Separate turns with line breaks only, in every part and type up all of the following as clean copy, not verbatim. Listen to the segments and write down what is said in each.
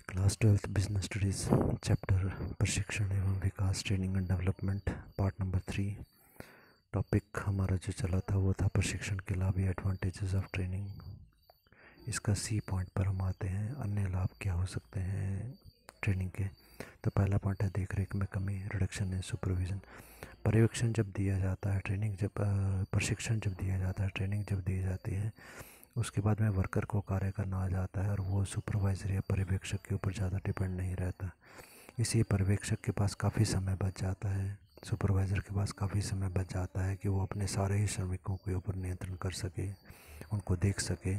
Class 12th business studies chapter प्रशिक्षण एवं विकास training and development part number 3। Topic हमारा जो चला था वो था प्रशिक्षण के लाभ या एडवांटेजेस ऑफ ट्रेनिंग। इसका सी पॉइंट पर हम आते हैं, अन्य लाभ क्या हो सकते हैं ट्रेनिंग के। तो पहला पॉइंट है देख रेख में कमी, रिडक्शन इन सुपरविज़न। पर्यवेक्षण जब दिया जाता है, प्रशिक्षण जब दिया जाता है, ट्रेनिंग जब दी जाती है, उसके बाद में वर्कर को कार्य करना आ जाता है और वो सुपरवाइज़र या पर्यवेक्षक के ऊपर ज़्यादा डिपेंड नहीं रहता। इसी पर्यवेक्षक के पास काफ़ी समय बच जाता है, सुपरवाइज़र के पास काफ़ी समय बच जाता है कि वो अपने सारे ही श्रमिकों के ऊपर नियंत्रण कर सके, उनको देख सके।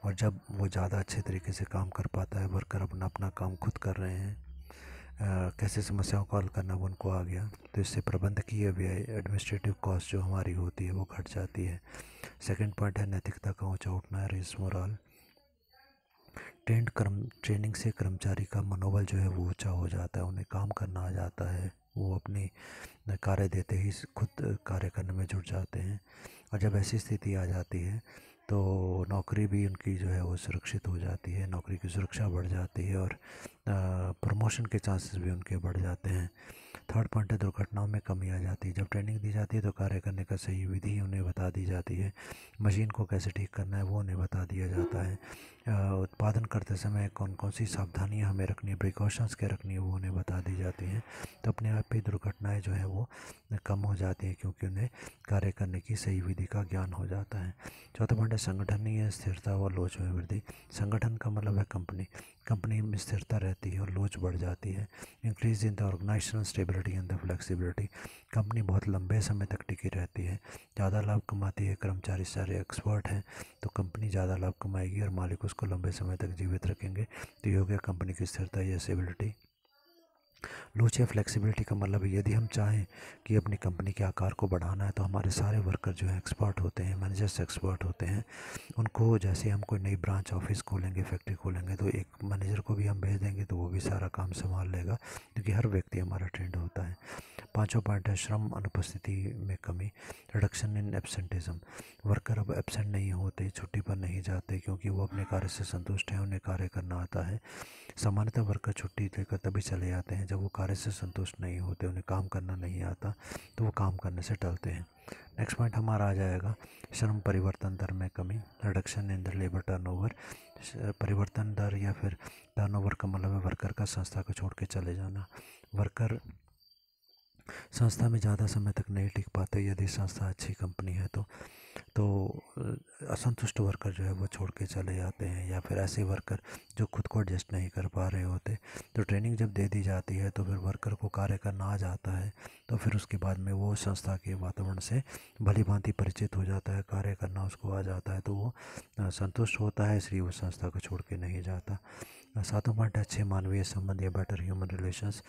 और जब वो ज़्यादा अच्छे तरीके से काम कर पाता है, वर्कर अपना अपना काम खुद कर रहे हैं, कैसे समस्याओं को हल करना वो उनको आ गया, तो इससे प्रबंधकीय व्यय, एडमिनिस्ट्रेटिव कॉस्ट जो हमारी होती है वो घट जाती है। सेकंड पॉइंट है नैतिकता का ऊंचा उठना, रेस मोरल। ट्रेनिंग से कर्मचारी का मनोबल जो है वो ऊंचा हो जाता है, उन्हें काम करना आ जाता है, वो अपनी कार्य देते ही खुद कार्य करने में जुट जाते हैं। और जब ऐसी स्थिति आ जाती है तो नौकरी भी उनकी जो है वो सुरक्षित हो जाती है, नौकरी की सुरक्षा बढ़ जाती है और प्रमोशन के चांसेस भी उनके बढ़ जाते हैं। थर्ड पॉइंट है दुर्घटनाओं में कमी आ जाती है। जब ट्रेनिंग दी जाती है तो कार्य करने का सही विधि उन्हें बता दी जाती है, मशीन को कैसे ठीक करना है वो उन्हें बता दिया जाता है, उत्पादन करते समय कौन कौन सी सावधानियां हमें रखनी है, प्रिकॉशंस क्या रखनी है वो उन्हें बता दी जाती हैं। तो अपने आप ही दुर्घटनाएं जो है वो कम हो जाती हैं, क्योंकि उन्हें कार्य करने की सही विधि का ज्ञान हो जाता है। चौथा पॉइंट है संगठनीय स्थिरता व लोच में वृद्धि। संगठन का मतलब है कंपनी में स्थिरता रहती है और लोच बढ़ जाती है। Increase in the organisational stability and the flexibility. Company बहुत लंबे समय तक टिकी रहती है, ज़्यादा लाभ कमाती है, कर्मचारी सारे एक्सपर्ट हैं, तो कंपनी ज़्यादा लाभ कमाएगी और मालिक उसको लंबे समय तक जीवित रखेंगे। तो ये हो गया कंपनी की स्थिरता या स्टेबिलिटी। लूच या फ्लेक्सिबिलिटी का मतलब यदि हम चाहें कि अपनी कंपनी के आकार को बढ़ाना है तो हमारे सारे वर्कर जो है एक्सपर्ट होते हैं, मैनेजर्स एक्सपर्ट होते हैं। उनको जैसे हम कोई नई ब्रांच ऑफिस खोलेंगे, फैक्ट्री खोलेंगे, तो एक मैनेजर को भी हम भेज देंगे तो वो भी सारा काम संभाल लेगा, क्योंकि हर व्यक्ति हमारा ट्रेंड होता है। पांचवा पॉइंट है श्रम अनुपस्थिति में कमी, रिडक्शन इन एब्सेंटिज्म। वर्कर अब एब्सेंट नहीं होते, छुट्टी पर नहीं जाते, क्योंकि वो अपने कार्य से संतुष्ट हैं, उन्हें कार्य करना आता है। सामान्यतः वर्कर छुट्टी लेकर तभी चले जाते हैं जब वो कार्य से संतुष्ट नहीं होते, उन्हें काम करना नहीं आता, तो वो काम करने से टलते हैं। नेक्स्ट पॉइंट हमारा आ जाएगा श्रम परिवर्तन दर में कमी, reduction in the labour turnover. परिवर्तन दर या फिर टर्नओवर का मतलब है वर्कर का संस्था को छोड़ के चले जाना। वर्कर संस्था में ज़्यादा समय तक नहीं टिक पाते यदि संस्था अच्छी कंपनी है तो असंतुष्ट वर्कर जो है वो छोड़ के चले जाते हैं, या फिर ऐसे वर्कर जो खुद को एडजस्ट नहीं कर पा रहे होते। तो ट्रेनिंग जब दे दी जाती है तो फिर वर्कर को कार्य करना आ जाता है, तो फिर उसके बाद में वो संस्था के वातावरण से भली भांति परिचित हो जाता है, कार्य करना उसको आ जाता है, तो वो संतुष्ट होता है, इसलिए वो संस्था को छोड़ के नहीं जाता। सातों पॉइंट अच्छे मानवीय संबंध या बेटर ह्यूमन रिलेशंस।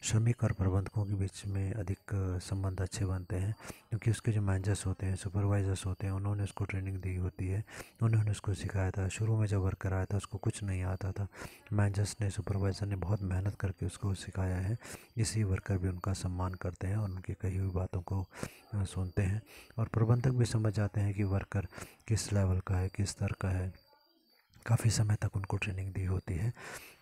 श्रमिक और प्रबंधकों के बीच में अधिक संबंध अच्छे बनते हैं, क्योंकि उसके जो मैनेजर्स होते हैं, सुपरवाइजर्स होते हैं, उन्होंने उसको ट्रेनिंग दी होती है, उन्होंने उसको सिखाया था। शुरू में जब वर्कर आया था उसको कुछ नहीं आता था, मैनेजर्स ने, सुपरवाइज़र ने बहुत मेहनत करके उसको सिखाया है, इसी वर्कर भी उनका सम्मान करते हैं और उनकी कही हुई बातों को सुनते हैं। और प्रबंधक भी समझ जाते हैं कि वर्कर किस लेवल का है, किस स्तर का है, काफ़ी समय तक उनको ट्रेनिंग दी होती है,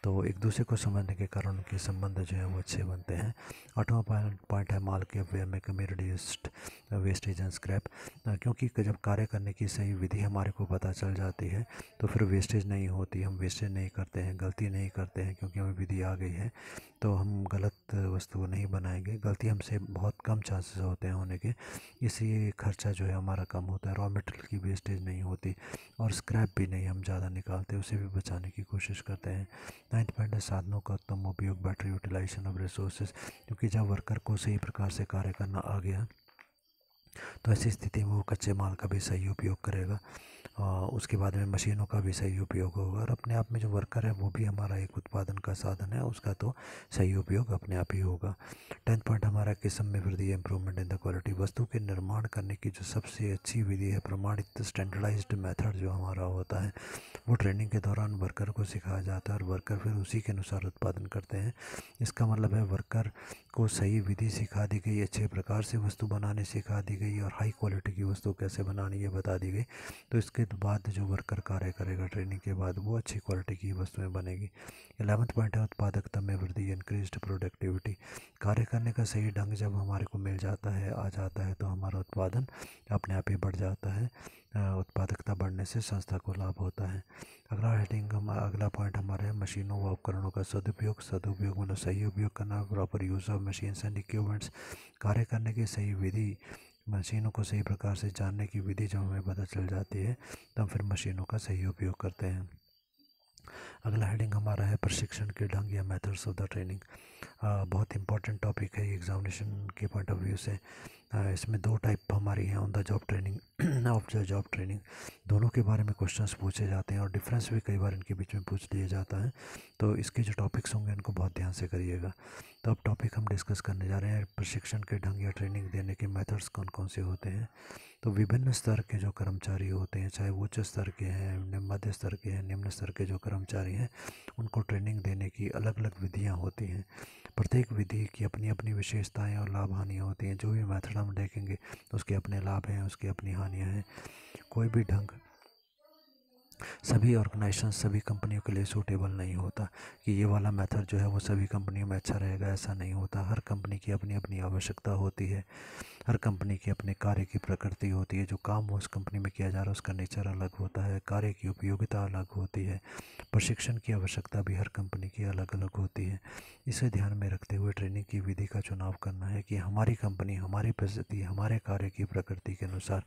तो एक दूसरे को समझने के कारण उनके संबंध जो है वो अच्छे बनते हैं। आठवां पॉइंट है माल के व्यय में कमी, रिड्यूस्ड वेस्टेज एंड स्क्रैप। क्योंकि जब कार्य करने की सही विधि हमारे को पता चल जाती है तो फिर वेस्टेज नहीं होती, हम वेस्टेज नहीं करते हैं, गलती नहीं करते हैं, क्योंकि हमें विधि आ गई है तो हम गलत वस्तु नहीं बनाएंगे। गलती हमसे बहुत कम चांसेस होते हैं होने के, इसलिए खर्चा जो है हमारा कम होता है, रॉ मटेरियल की वेस्टेज नहीं होती और स्क्रैप भी नहीं हम ज़्यादा निकालते, उसे भी बचाने की कोशिश करते हैं। नाइन्थ पॉइंट है साधनों का उत्तम उपयोग, बेटर यूटिलाइजेशन ऑफ रिसोर्सेज। क्योंकि जब वर्कर को सही प्रकार से कार्य करना आ गया तो ऐसी स्थिति में वो कच्चे माल का भी सही उपयोग करेगा, उसके बाद में मशीनों का भी सही उपयोग होगा, और अपने आप में जो वर्कर है वो भी हमारा एक उत्पादन का साधन है, उसका तो सही उपयोग अपने आप ही होगा। 10th पॉइंट हमारा किस्म में वृद्धि, इम्प्रूवमेंट इन द क्वालिटी। वस्तु के निर्माण करने की जो सबसे अच्छी विधि है, प्रमाणित स्टैंडर्डाइज्ड मेथड जो हमारा होता है, वो ट्रेनिंग के दौरान वर्कर को सिखाया जाता है और वर्कर फिर उसी के अनुसार उत्पादन करते हैं। इसका मतलब है वर्कर को सही विधि सिखा दी गई, अच्छे प्रकार से वस्तु बनाने सिखा दी गई और हाई क्वालिटी की वस्तु कैसे बनानी ये बता दी गई। तो इसके बाद जो वर्कर कार्य करेगा ट्रेनिंग के बाद, वो अच्छी क्वालिटी की वस्तुएं बनेगी। 11वां पॉइंट है उत्पादकता में वृद्धि, इंक्रीज्ड प्रोडक्टिविटी। कार्य करने का सही ढंग जब हमारे को मिल जाता है, आ जाता है, तो हमारा उत्पादन अपने आप ही बढ़ जाता है। उत्पादकता बढ़ने से संस्था को लाभ होता है। अगला पॉइंट हमारा है मशीनों व उपकरणों का सदुपयोग। सदुपयोग मतलब सही उपयोग करना, proper use of machines and equipments. कार्य करने की सही विधि, मशीनों को सही प्रकार से जानने की विधि जब हमें पता चल जाती है, तो हम फिर मशीनों का सही उपयोग करते हैं। अगला हेडिंग हमारा है प्रशिक्षण के ढंग या मेथड्स ऑफ द ट्रेनिंग। बहुत इंपॉर्टेंट टॉपिक है एग्जामिनेशन के पॉइंट ऑफ व्यू से। इसमें 2 टाइप हमारी हैं, on the job training, of the job training. दोनों के बारे में क्वेश्चंस पूछे जाते हैं और डिफरेंस भी कई बार इनके बीच में पूछ लिया जाता है। तो इसके जो टॉपिक्स होंगे इनको बहुत ध्यान से करिएगा। तो अब टॉपिक हम डिस्कस करने जा रहे हैं प्रशिक्षण के ढंग या ट्रेनिंग देने के मेथड्स कौन कौन से होते हैं। तो विभिन्न स्तर के जो कर्मचारी होते हैं, चाहे वो उच्च स्तर के हैं, मध्य स्तर के हैं, निम्न स्तर के जो कर्मचारी हैं, उनको ट्रेनिंग देने की अलग अलग विधियाँ होती हैं। प्रत्येक विधि की अपनी अपनी विशेषताएं और लाभ हानियाँ होती हैं। जो भी मेथड हम देखेंगे उसके अपने लाभ हैं, उसकी अपनी हानियाँ हैं। कोई भी ढंग सभी ऑर्गेनाइजेशन, सभी कंपनियों के लिए सूटेबल नहीं होता कि ये वाला मेथड जो है वो सभी कंपनियों में अच्छा रहेगा, ऐसा नहीं होता। हर कंपनी की अपनी अपनी आवश्यकता होती है, हर कंपनी की अपने कार्य की प्रकृति होती है। जो काम उस कंपनी में किया जा रहा है उसका नेचर अलग होता है, कार्य की उपयोगिता अलग होती है, प्रशिक्षण की आवश्यकता भी हर कंपनी की अलग अलग होती है। इसे ध्यान में रखते हुए ट्रेनिंग की विधि का चुनाव करना है कि हमारी कंपनी, हमारी परिस्थिति, हमारे कार्य की प्रकृति के अनुसार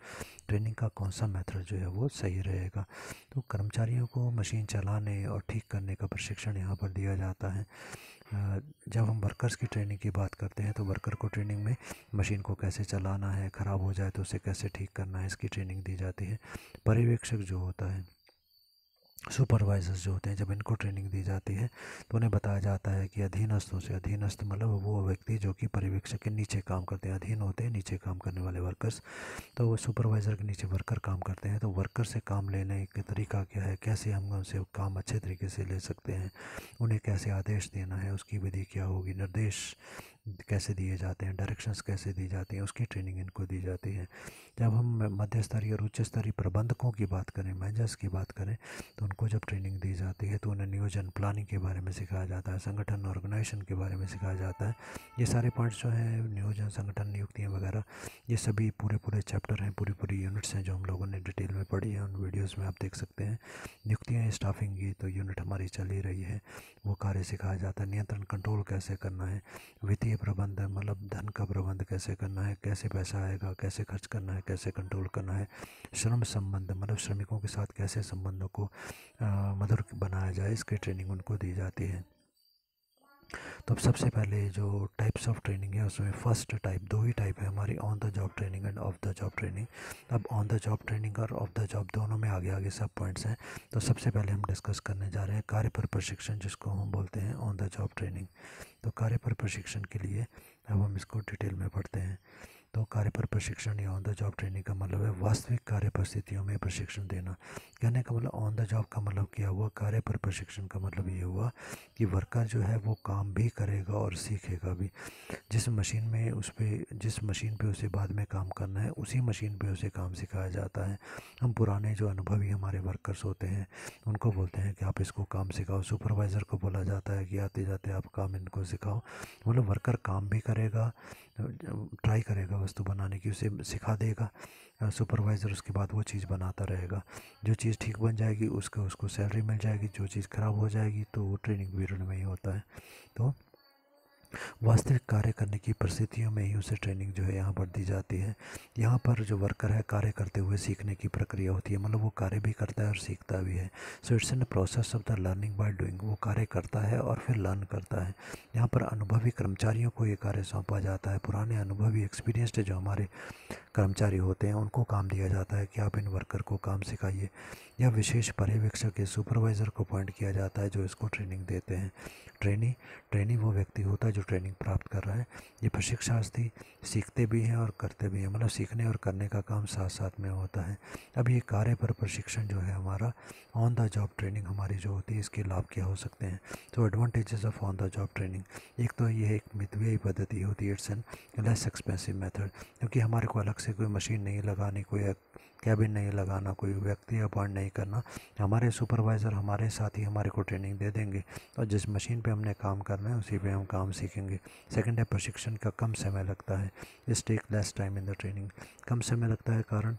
ट्रेनिंग का कौन सा मेथड जो है वो सही रहेगा। तो कर्मचारियों को मशीन चलाने और ठीक करने का प्रशिक्षण यहाँ पर दिया जाता है। जब हम वर्कर्स की ट्रेनिंग की बात करते हैं तो वर्कर को ट्रेनिंग में मशीन को कैसे चलाना है, ख़राब हो जाए तो उसे कैसे ठीक करना है, इसकी ट्रेनिंग दी जाती है। पर्यवेक्षक जो होता है, सुपरवाइजर्स जो होते हैं, जब इनको ट्रेनिंग दी जाती है तो उन्हें बताया जाता है कि अधीनस्थों से, अधीनस्थ मतलब वो व्यक्ति जो कि पर्यवेक्षक के नीचे काम करते हैं, अधीन होते हैं नीचे काम करने वाले वर्कर्स। तो वो सुपरवाइज़र के नीचे वर्कर काम करते हैं। तो वर्कर से काम लेने का तरीका क्या है, कैसे हम उनसे काम अच्छे तरीके से ले सकते हैं, उन्हें कैसे आदेश देना है, उसकी विधि क्या होगी, निर्देश कैसे दिए जाते हैं, डायरेक्शंस कैसे दी जाती हैं, उसकी ट्रेनिंग इनको दी जाती है। जब हम मध्य स्तरीय और उच्च स्तरीय प्रबंधकों की बात करें, मैनेजर्स की बात करें, तो उनको जब ट्रेनिंग दी जाती है तो उन्हें नियोजन, प्लानिंग के बारे में सिखाया जाता है, संगठन, ऑर्गेनाइजेशन के बारे में सिखाया जाता है। ये सारे पॉइंट्स जो हैं, नियोजन, संगठन, नियुक्तियाँ वगैरह, ये सभी पूरे पूरे चैप्टर हैं, पूरी पूरी यूनिट्स हैं जो हम लोगों ने डिटेल में पढ़ी है, उन वीडियोज़ में आप देख सकते हैं। नियुक्तियाँ, स्टाफिंग की तो यूनिट हमारी चल ही रही है, वो कार्य सिखाया जाता है। नियंत्रण, कंट्रोल कैसे करना है, वित्तीय प्रबंध मतलब धन का प्रबंध कैसे करना है, कैसे पैसा आएगा, कैसे खर्च करना है, कैसे कंट्रोल करना है। श्रम संबंध मतलब श्रमिकों के साथ कैसे संबंधों को मधुर बनाया जाए, इसकी ट्रेनिंग उनको दी जाती है। तो अब सबसे पहले जो टाइप्स ऑफ ट्रेनिंग है उसमें फर्स्ट टाइप, 2 ही टाइप है हमारी, on the job training end of the job training. अब ऑन द जॉब ट्रेनिंग और ऑफ द जॉब दोनों में आगे आगे सब पॉइंट्स हैं। तो सबसे पहले हम डिस्कस करने जा रहे हैं कार्य पर प्रशिक्षण, जिसको हम बोलते हैं ऑन द जॉब ट्रेनिंग। तो कार्य पर प्रशिक्षण के लिए अब हम इसको डिटेल में पढ़ते हैं। तो कार्य पर प्रशिक्षण या ऑन द जॉब ट्रेनिंग का मतलब है वास्तविक कार्य परिस्थितियों में प्रशिक्षण देना। कहने का मतलब ऑन द जॉब का मतलब क्या हुआ, कार्य पर प्रशिक्षण का मतलब ये हुआ कि वर्कर जो है वो काम भी करेगा और सीखेगा भी। जिस मशीन पे उसे बाद में काम करना है, उसी मशीन पे उसे काम सिखाया जाता है। हम पुराने जो अनुभवी हमारे वर्कर्स होते हैं उनको बोलते हैं कि आप इसको काम सिखाओ। सुपरवाइज़र को बोला जाता है कि आते जाते आप काम इनको सिखाओ। मतलब वर्कर काम भी करेगा, ट्राई करेगा वस्तु बनाने की, उसे सिखा देगा सुपरवाइज़र, उसके बाद वो चीज़ बनाता रहेगा। जो चीज़ ठीक बन जाएगी उसको सैलरी मिल जाएगी, जो चीज़ ख़राब हो जाएगी तो वो ट्रेनिंग पीरियड में ही होता है। तो वास्तविक कार्य करने की परिस्थितियों में ही उसे ट्रेनिंग जो है यहाँ पर दी जाती है। यहाँ पर जो वर्कर है कार्य करते हुए सीखने की प्रक्रिया होती है, मतलब वो कार्य भी करता है और सीखता भी है। So it's in the process of the learning by doing. वो कार्य करता है और फिर लर्न करता है। यहाँ पर अनुभवी कर्मचारियों को ये कार्य सौंपा जाता है। पुराने अनुभवी एक्सपीरियंस्ड जो हमारे कर्मचारी होते हैं उनको काम दिया जाता है कि आप इन वर्कर को काम सिखाइए, या विशेष पर्यवेक्षक या सुपरवाइज़र को अपॉइंट किया जाता है जो इसको ट्रेनिंग देते हैं। ट्रेनी वो व्यक्ति होता है जो ट्रेनिंग प्राप्त कर रहा है। ये प्रशिक्षणार्थी सीखते भी हैं और करते भी हैं, मतलब सीखने और करने का काम साथ साथ में होता है। अब ये कार्य पर प्रशिक्षण जो है हमारा, ऑन द जॉब ट्रेनिंग हमारी जो होती है, इसके लाभ क्या हो सकते हैं। तो advantages of on the job training, एक तो ये एक मितव्ययी पद्धति होती है, it's an less expensive method, क्योंकि हमारे को अलग से कोई मशीन नहीं लगानी, कोई कैबिन नहीं लगाना, कोई व्यक्ति अपॉइंट नहीं करना। हमारे सुपरवाइज़र हमारे साथ ही हमारे को ट्रेनिंग दे देंगे और जिस मशीन पे हमने काम करना है उसी पे हम काम सीखेंगे। सेकंड है प्रशिक्षण का कम समय लगता है, इस take less time in the training. कम समय लगता है कारण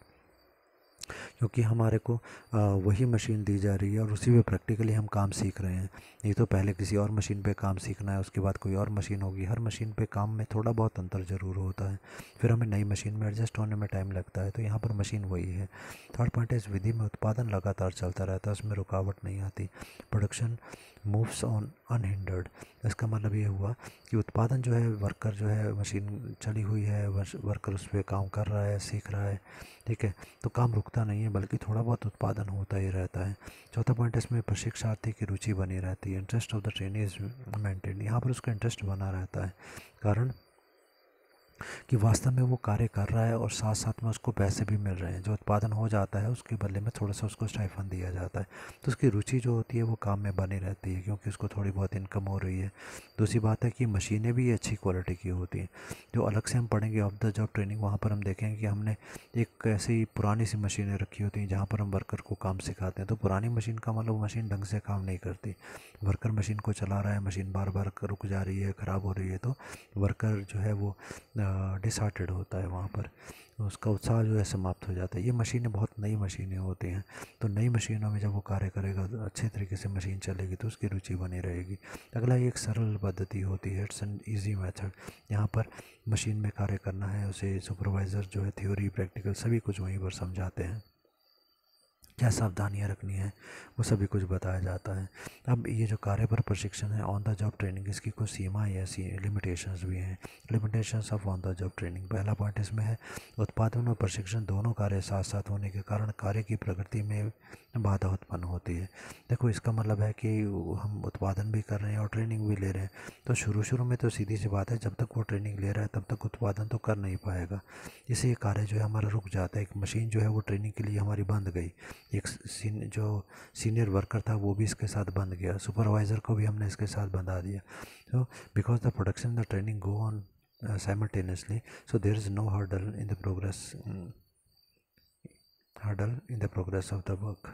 क्योंकि हमारे को वही मशीन दी जा रही है और उसी पे प्रैक्टिकली हम काम सीख रहे हैं। नहीं तो पहले किसी और मशीन पे काम सीखना है, उसके बाद कोई और मशीन होगी, हर मशीन पे काम में थोड़ा बहुत अंतर ज़रूर होता है, फिर हमें नई मशीन में एडजस्ट होने में टाइम लगता है। तो यहाँ पर मशीन वही है। थर्ड पॉइंट है, इस विधि में उत्पादन लगातार चलता रहता है, उसमें रुकावट नहीं आती। प्रोडक्शन मूव्स ऑन अनहिंडर्ड, इसका मतलब ये हुआ कि उत्पादन जो है, वर्कर जो है, मशीन चली हुई है, वर्कर उस पर काम कर रहा है, सीख रहा है, ठीक है, तो काम रुकता नहीं है बल्कि थोड़ा बहुत उत्पादन होता ही रहता है। चौथा पॉइंट, इसमें प्रशिक्षार्थी की रुचि बनी रहती है, interest of the trainee is maintain, यहाँ पर उसका इंटरेस्ट बना रहता है, कारण कि वास्तव में वो कार्य कर रहा है और साथ साथ में उसको पैसे भी मिल रहे हैं। जो उत्पादन हो जाता है उसके बदले में थोड़ा सा उसको स्टाइफन दिया जाता है, तो उसकी रुचि जो होती है वो काम में बनी रहती है, क्योंकि उसको थोड़ी बहुत इनकम हो रही है। दूसरी बात है कि मशीनें भी अच्छी क्वालिटी की होती हैं। जो अलग से हम पढ़ेंगे ऑफ द जॉब ट्रेनिंग, वहाँ पर हम देखेंगे कि हमने एक ऐसी पुरानी सी मशीनें रखी होती हैं जहाँ पर हम वर्कर को काम सिखाते हैं। तो पुरानी मशीन का मतलब वो मशीन ढंग से काम नहीं करती, वर्कर मशीन को चला रहा है, मशीन बार बार रुक जा रही है, ख़राब हो रही है, तो वर्कर जो है वो डिसहार्टेड होता है, वहाँ पर उसका उत्साह जो है समाप्त हो जाता है। ये मशीनें बहुत नई मशीनें होती हैं, तो नई मशीनों में जब वो कार्य करेगा तो अच्छे तरीके से मशीन चलेगी तो उसकी रुचि बनी रहेगी। अगला एक सरल पद्धति होती है, इट्स एन ईजी मेथड। यहाँ पर मशीन में कार्य करना है, उसे सुपरवाइज़र जो है थ्योरी प्रैक्टिकल सभी कुछ वहीं पर समझाते हैं, क्या सावधानियां रखनी है वो सभी कुछ बताया जाता है। अब ये जो कार्य पर प्रशिक्षण है, ऑन द जॉब ट्रेनिंग, इसकी कुछ सीमाएँ ऐसी लिमिटेशंस भी हैं। Limitations of on the job training, पहला पॉइंट इसमें है, उत्पादन और प्रशिक्षण दोनों कार्य साथ साथ होने के कारण कार्य की प्रगति में बाधा उत्पन्न होती है। देखो, इसका मतलब है कि हम उत्पादन भी कर रहे हैं और ट्रेनिंग भी ले रहे हैं, तो शुरू में तो सीधी सी बात है, जब तक वो ट्रेनिंग ले रहा है तब तक उत्पादन तो कर नहीं पाएगा। इससे ये कार्य जो है हमारा रुक जाता है। एक मशीन जो है वो ट्रेनिंग के लिए हमारी बंद गई, एक जो सीनियर वर्कर था वो भी इसके साथ बंद गया, सुपरवाइज़र को भी हमने इसके साथ बंधा दिया। तो because the production the training go on simultaneously, so there is no hurdle in the progress of the work.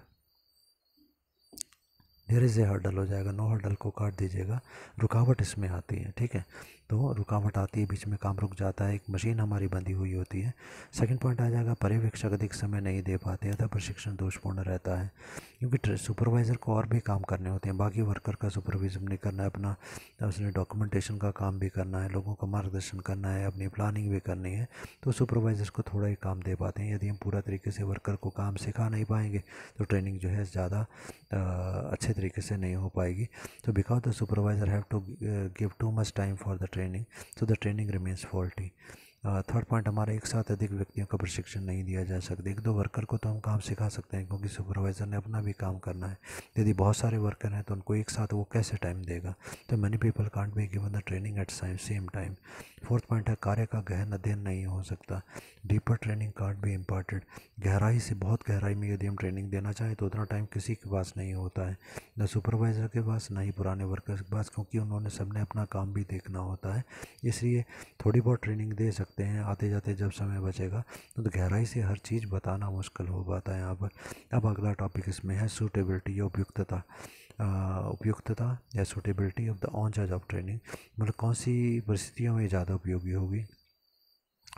There is a hurdle हो जाएगा, नो हर्डल को काट दीजिएगा। रुकावट इसमें आती है, ठीक है, तो रुकावट आती है, बीच में काम रुक जाता है, एक मशीन हमारी बंधी हुई होती है। सेकंड पॉइंट आ जाएगा, पर्यवेक्षक अधिक समय नहीं दे पाते, अतः प्रशिक्षण दोषपूर्ण रहता है, क्योंकि सुपरवाइज़र को और भी काम करने होते हैं, बाकी वर्कर का सुपरविजन नहीं करना है अपना, उसने डॉक्यूमेंटेशन का काम भी करना है, लोगों का मार्गदर्शन करना है, अपनी प्लानिंग भी करनी है, तो सुपरवाइज़र को थोड़ा ही काम दे पाते हैं। यदि हम पूरा तरीके से वर्कर को काम सिखा नहीं पाएंगे तो ट्रेनिंग जो है ज़्यादा अच्छे तरीके से नहीं हो पाएगी। तो because the supervisor have to give too much time for the training, so the training remains faulty. Third point हमारा, एक साथ अधिक व्यक्तियों का प्रशिक्षण नहीं दिया जा सकता। एक दो वर्कर को तो हम काम सिखा सकते हैं क्योंकि सुपरवाइज़र ने अपना भी काम करना है। यदि बहुत सारे वर्कर हैं तो उनको एक साथ वो कैसे टाइम देगा, तो many people can't be given the training at same time. Fourth point है, कार्य का गहन अध्ययन नहीं हो सकता, deeper training can't be imparted. गहराई से, बहुत गहराई में यदि हम ट्रेनिंग देना चाहें तो उतना टाइम किसी के पास नहीं होता है, न सुपरवाइज़र के पास, ना ही पुराने वर्कर्स के पास, क्योंकि उन्होंने सबने अपना काम भी देखना होता है। इसलिए थोड़ी बहुत ट्रेनिंग दे सकते हैं, आते जाते जब समय बचेगा, तो गहराई से हर चीज़ बताना मुश्किल हो पाता है यहाँ पर। अब अगला टॉपिक इसमें है सूटेबिलिटी या उपयुक्तता। उपयुक्तता या suitability of the on job training, मतलब कौन सी परिस्थितियों में ज़्यादा उपयोगी होगी।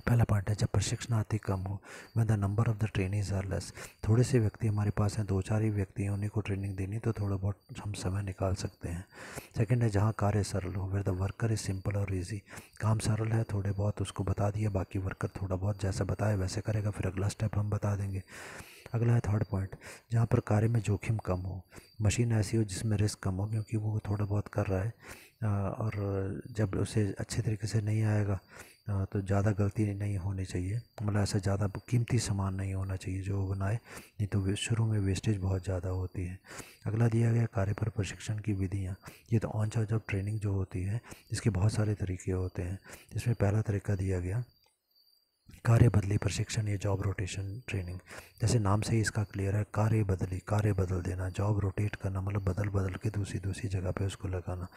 पहला पॉइंट है, जब प्रशिक्षणार्थी कम हो, when the number of the trainees are less, थोड़े से व्यक्ति हमारे पास हैं, 2-4 ही व्यक्ति हैं, उन्हीं को ट्रेनिंग देनी, तो थोड़ा बहुत हम समय निकाल सकते हैं। सेकंड है, जहाँ कार्य सरल हो, where the worker is simple और ईजी, काम सरल है, थोड़े बहुत उसको बता दिया, बाकी वर्कर थोड़ा बहुत जैसा बताए वैसे करेगा, फिर अगला स्टेप हम बता देंगे। अगला है थर्ड पॉइंट, जहाँ पर कार्य में जोखिम कम हो, मशीन ऐसी हो जिसमें रिस्क कम हो, क्योंकि वो थोड़ा बहुत कर रहा है और जब उसे अच्छे तरीके से नहीं आएगा तो ज़्यादा गलती नहीं होनी चाहिए, मतलब ऐसा ज़्यादा कीमती सामान नहीं होना चाहिए जो वो बनाए, नहीं तो शुरू में वेस्टेज बहुत ज़्यादा होती है। अगला दिया गया कार्य पर प्रशिक्षण की विधियाँ। ये तो ऑन जॉब ट्रेनिंग जो होती है इसके बहुत सारे तरीके होते हैं। इसमें पहला तरीका दिया गया कार्य बदली प्रशिक्षण या जॉब रोटेशन ट्रेनिंग। जैसे नाम से ही इसका क्लियर है, कार्य बदली, कार्य बदल देना, जॉब रोटेट करना मतलब बदल बदल के दूसरी दूसरी जगह पे उसको लगाना।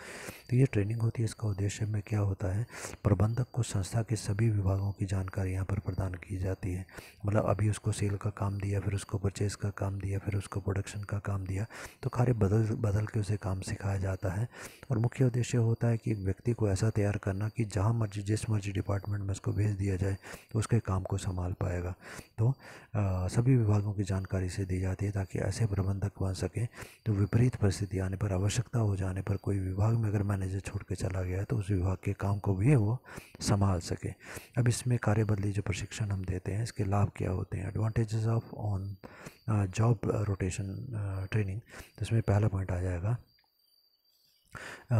तो ये ट्रेनिंग होती है, इसका उद्देश्य में क्या होता है, प्रबंधक को संस्था के सभी विभागों की जानकारी यहाँ पर प्रदान की जाती है। मतलब अभी उसको सेल का काम दिया, फिर उसको परचेज़ का काम दिया, फिर उसको प्रोडक्शन का काम दिया, तो कार्य बदल बदल के उसे काम सिखाया जाता है। और मुख्य उद्देश्य होता है कि एक व्यक्ति को ऐसा तैयार करना कि जहाँ मर्जी जिस मर्जी डिपार्टमेंट में उसको भेज दिया जाए तो उसके काम को संभाल पाएगा। तो सभी विभागों की जानकारी से दी जाती है ताकि ऐसे प्रबंधक बन सकें तो विपरीत परिस्थिति आने पर, आवश्यकता हो जाने पर, कोई विभाग में अगर मैनेजर छोड़ के चला गया है तो उस विभाग के काम को भी वो संभाल सके। अब इसमें कार्य बदली जो प्रशिक्षण हम देते हैं इसके लाभ क्या होते हैं, advantages of on job rotation training. तो इसमें पहला पॉइंट आ जाएगा,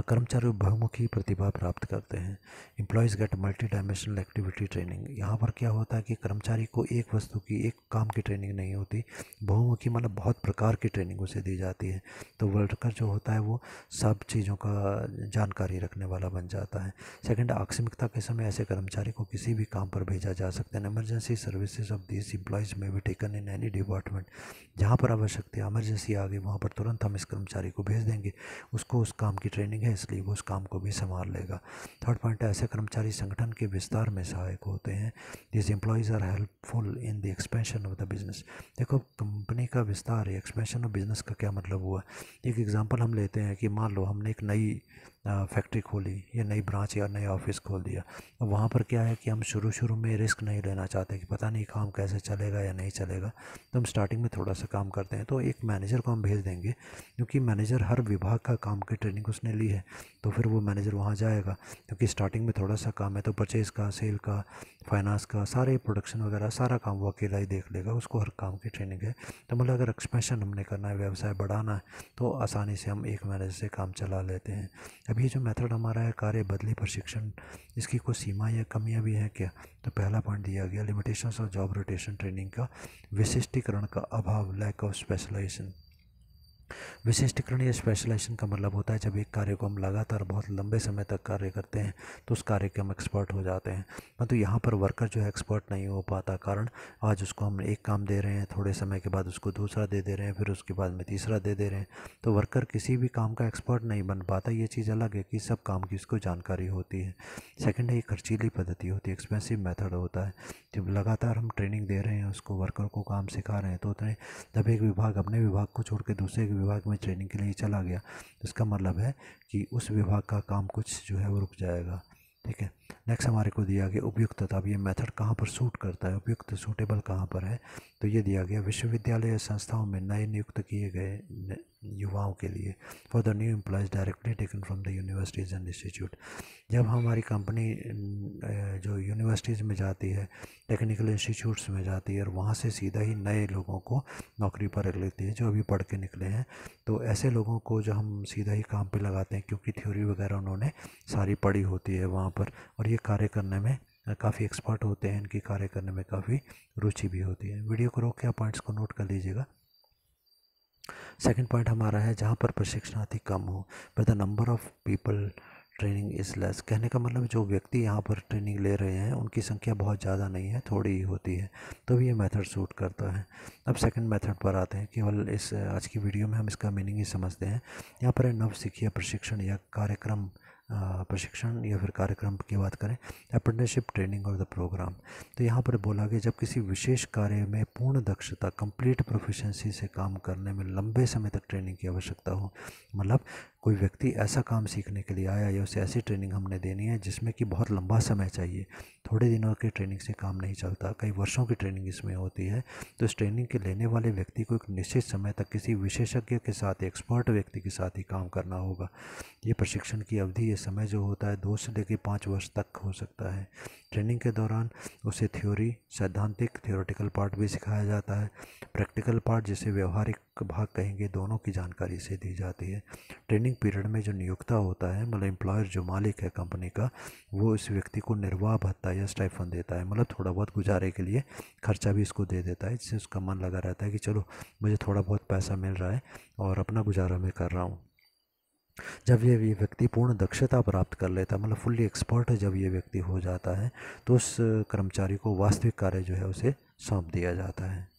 कर्मचारी बहुमुखी प्रतिभा प्राप्त करते हैं। Employees get multi dimensional activity training. यहाँ पर क्या होता है कि कर्मचारी को एक वस्तु की, एक काम की ट्रेनिंग नहीं होती, बहुमुखी मतलब बहुत प्रकार की ट्रेनिंग उसे दी जाती है। तो वर्कर जो होता है वो सब चीज़ों का जानकारी रखने वाला बन जाता है। सेकेंड, आकस्मिकता के समय ऐसे कर्मचारी को किसी भी काम पर भेजा जा सकता है। Emergency services of this employees में भी टेकन इन एनी डिपार्टमेंट। जहाँ पर आवश्यकता, इमरजेंसी आ गई, वहाँ पर तुरंत हम इस कर्मचारी को भेज देंगे, उसको उस काम की ट्रेनिंग है इसलिए वो उस काम को भी संभाल लेगा। थर्ड पॉइंट है, ऐसे कर्मचारी संगठन के विस्तार में सहायक होते हैं। This employees are helpful in the expansion of the business. देखो कंपनी का विस्तार है, एक्सपेंशन ऑफ बिजनेस का क्या मतलब हुआ। एक एग्जांपल हम लेते हैं कि मान लो हमने एक नई फैक्ट्री खोली या नई ब्रांच या नया ऑफिस खोल दिया। वहाँ पर क्या है कि हम शुरू में रिस्क नहीं लेना चाहते कि पता नहीं काम कैसे चलेगा या नहीं चलेगा, तो हम स्टार्टिंग में थोड़ा सा काम करते हैं। तो एक मैनेजर को हम भेज देंगे, क्योंकि मैनेजर हर विभाग का काम की ट्रेनिंग उसने ली है, तो फिर वो मैनेजर वहाँ जाएगा, क्योंकि स्टार्टिंग में थोड़ा सा काम है तो परचेज़ का, सेल का, फाइनेंस का, सारे प्रोडक्शन वगैरह सारा काम वो अकेला ही देख लेगा, उसको हर काम की ट्रेनिंग है। तो मतलब अगर एक्सपेंशन हमने करना है, व्यवसाय बढ़ाना है, तो आसानी से हम एक मैनेजर से काम चला लेते हैं। अब ये जो मेथड हमारा है कार्य बदली प्रशिक्षण, इसकी कोई सीमा या कमियां भी हैं क्या। तो पहला पॉइंट दिया गया, limitations of job rotation training का, विशिष्टीकरण का अभाव, लैक ऑफ स्पेशलाइजेशन। विशिष्टीकरण या स्पेशलाइजेशन का मतलब होता है जब एक कार्य को हम लगातार बहुत लंबे समय तक कार्य करते हैं तो उस कार्य के हम एक्सपर्ट हो जाते हैं। परंतु यहाँ पर वर्कर जो है एक्सपर्ट नहीं हो पाता, कारण आज उसको हम एक काम दे रहे हैं, थोड़े समय के बाद उसको दूसरा दे रहे हैं, फिर उसके बाद में तीसरा दे रहे हैं, तो वर्कर किसी भी काम का एक्सपर्ट नहीं बन पाता। ये चीज़ अलग है कि सब काम की उसको जानकारी होती है। सेकेंड है, ये खर्चीली पद्धति होती है, एक्सपेंसिव मेथड होता है। जब लगातार हम ट्रेनिंग दे रहे हैं, उसको वर्कर को काम सिखा रहे हैं, तो उतने जब एक विभाग अपने विभाग को छोड़ के दूसरे विभाग में ट्रेनिंग के लिए चला गया तो इसका मतलब है कि उस विभाग का काम कुछ जो है वो रुक जाएगा। ठीक है, नेक्स्ट हमारे को दिया गया उपयुक्तता। अब ये मेथड कहाँ पर सूट करता है, उपयुक्त सूटेबल कहाँ पर है, तो ये दिया गया विश्वविद्यालय संस्थाओं में नए नियुक्त किए गए युवाओं के लिए, for the new employees directly taken from the universities and institute. जब हमारी कंपनी जो यूनिवर्सिटीज़ में जाती है, टेक्निकल इंस्टीट्यूट्स में जाती है और वहाँ से सीधा ही नए लोगों को नौकरी पर रख लेती है जो अभी पढ़ के निकले हैं, तो ऐसे लोगों को जो हम सीधा ही काम पे लगाते हैं, क्योंकि थ्योरी वगैरह उन्होंने सारी पढ़ी होती है वहाँ पर, और ये कार्य करने में काफ़ी एक्सपर्ट होते हैं, इनकी कार्य करने में काफ़ी रुचि भी होती है। वीडियो को रोक के पॉइंट्स को नोट कर लीजिएगा। सेकंड पॉइंट हमारा है जहाँ पर प्रशिक्षणार्थी कम हो, पर the number of people training is less. कहने का मतलब जो व्यक्ति यहाँ पर ट्रेनिंग ले रहे हैं उनकी संख्या बहुत ज़्यादा नहीं है, थोड़ी ही होती है, तो भी ये मेथड सूट करता है। अब सेकंड मेथड पर आते हैं। केवल इस आज की वीडियो में हम इसका मीनिंग ही समझते हैं। यहाँ पर नव सीखिए प्रशिक्षण या कार्यक्रम, प्रशिक्षण या फिर कार्यक्रम की बात करें, अप्रेंटिसशिप ट्रेनिंग और द प्रोग्राम। तो यहाँ पर बोला गया जब किसी विशेष कार्य में पूर्ण दक्षता, कंप्लीट प्रोफिशिएंसी से काम करने में लंबे समय तक ट्रेनिंग की आवश्यकता हो। मतलब कोई व्यक्ति ऐसा काम सीखने के लिए आया या उसे ऐसी ट्रेनिंग हमने देनी है जिसमें कि बहुत लंबा समय चाहिए, थोड़े दिनों की ट्रेनिंग से काम नहीं चलता, कई वर्षों की ट्रेनिंग इसमें होती है। तो इस ट्रेनिंग के लेने वाले व्यक्ति को एक निश्चित समय तक किसी विशेषज्ञ के साथ, एक्सपर्ट व्यक्ति के साथ ही काम करना होगा। ये प्रशिक्षण की अवधि, ये समय जो होता है 2 से लेकर 5 वर्ष तक हो सकता है। ट्रेनिंग के दौरान उसे सैद्धांतिक थियोरेटिकल पार्ट भी सिखाया जाता है। प्रैक्टिकल पार्ट जिसे व्यवहारिक भाग कहेंगे, दोनों की जानकारी इसे दी जाती है। ट्रेनिंग पीरियड में जो नियोक्ता होता है, मतलब एम्प्लॉयर जो मालिक है कंपनी का, वो इस व्यक्ति को निर्वाह भत्ता या स्टाइफंड देता है, मतलब थोड़ा बहुत गुजारे के लिए खर्चा भी इसको दे देता है, जिससे उसका मन लगा रहता है कि चलो मुझे थोड़ा बहुत पैसा मिल रहा है और अपना गुजारा मैं कर रहा हूँ। जब ये व्यक्ति पूर्ण दक्षता प्राप्त कर लेता है, मतलब फुल्ली एक्सपर्ट है जब ये व्यक्ति हो जाता है, तो उस कर्मचारी को वास्तविक कार्य जो है उसे सौंप दिया जाता है।